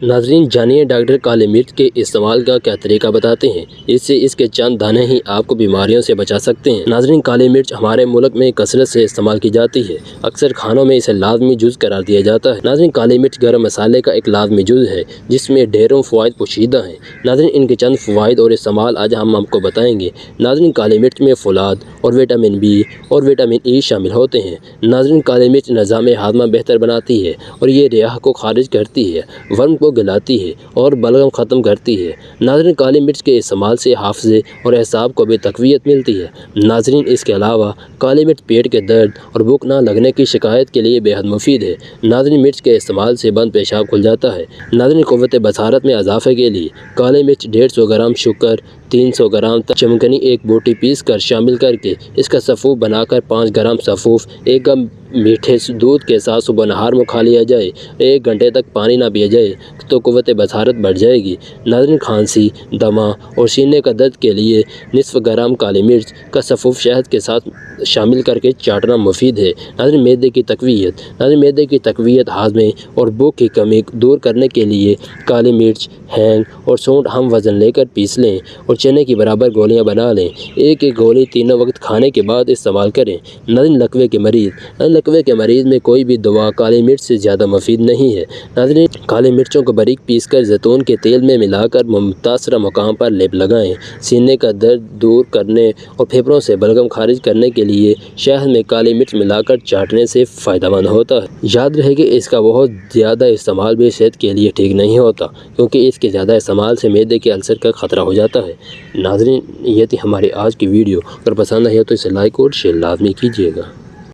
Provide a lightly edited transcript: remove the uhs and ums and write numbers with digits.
ناظرین جانیے ڈاکٹر کالی مرچ کے استعمال کا کیا طریقہ بتاتے ہیں، اس سے اس کے چند دانے ہی آپ کو بیماریوں سے بچا سکتے ہیں۔ ناظرین کالی مرچ ہمارے ملک میں کثرت سے استعمال کی جاتی ہے، اکثر کھانوں میں اسے لازمی جز قرار دیا جاتا ہے۔ ناظرین کالی مرچ گرم مسالے کا ایک لازمی جز ہے جس میں ڈھیروں فوائد پوشیدہ ہیں۔ ناظرین ان کے چند فوائد اور استعمال آج ہم آپ کو بتائیں گے۔ ناظرین کالی مرچ میں فولاد اور وٹامن بی اور وٹامن ای شامل ہوتے ہیں۔ ناظرین کالی مرچ نظام ہاضمہ بہتر بناتی ہے اور یہ رئہ کو خارج کرتی ہے، ورم کو گلاتی ہے اور بلغم ختم کرتی ہے۔ ناظرین کالی مرچ کے استعمال سے حافظے اور اعصاب کو بھی تقویت ملتی ہے۔ ناظرین اس کے علاوہ کالی مرچ پیٹ کے درد اور بھوک نہ لگنے کی شکایت کے لیے بے حد مفید ہے۔ ناظرین مرچ کے استعمال سے بند پیشاب کھل جاتا ہے۔ ناظرین قوت بصارت میں اضافے کے لیے کالی مرچ 150 گرام شکر، 300 گرام چمکنی ایک بوٹی پیس کر شامل کر کے اس کا سفوف بنا کر 5 گرام سفوف 1 کپ میٹھے دودھ کے ساتھ صبح نہار میں کھا لیا جائے۔ 1 گھنٹے تک پانی نہ پیا جائے تو قوت بصارت بڑھ جائے گی۔ ناظرین کھانسی، دمہ اور سینے کا درد کے لیے نصف گرام کالی مرچ کا سفوف شہد کے ساتھ شامل کر کے چاٹنا مفید ہے۔ ناظرین معدے کی تقویت، ناظرین معدے کی تقویت، ہاضمے اور بھوک کی کمی دور کرنے کے لیے کالی مرچ، ہینگ اور سونٹ ہم وزن لے کر پیس لیں اور چنے کی برابر گولیاں بنا لیں۔ ایک گولی تینوں وقت کھانے کے بعد استعمال کریں۔ ناظرین لکوے کے مریض، لکوے کے مریض میں کوئی بھی دوا کالی مرچ سے زیادہ مفید نہیں ہے۔ ناظرین کالی مرچوں کو باریک پیس کر زیتون کے تیل میں ملا کر متاثرہ مقام پر لیپ لگائیں۔ سینے کا درد دور کرنے اور پھیپھڑوں سے بلغم خارج کرنے کے لیے شہد میں کالی مرچ ملا کر چاٹنے سے فائدہ مند ہوتا ہے۔ یاد رہے کہ اس کا بہت زیادہ استعمال بھی صحت کے لیے ٹھیک نہیں ہوتا، کیونکہ اس کے زیادہ استعمال سے معدے کے السر کا خطرہ ہو جاتا ہے۔ ناظرین یہ تھی ہماری آج کی ویڈیو، اگر پسند آئی تو اسے لائک اور شیئر لازمی کیجیے گا۔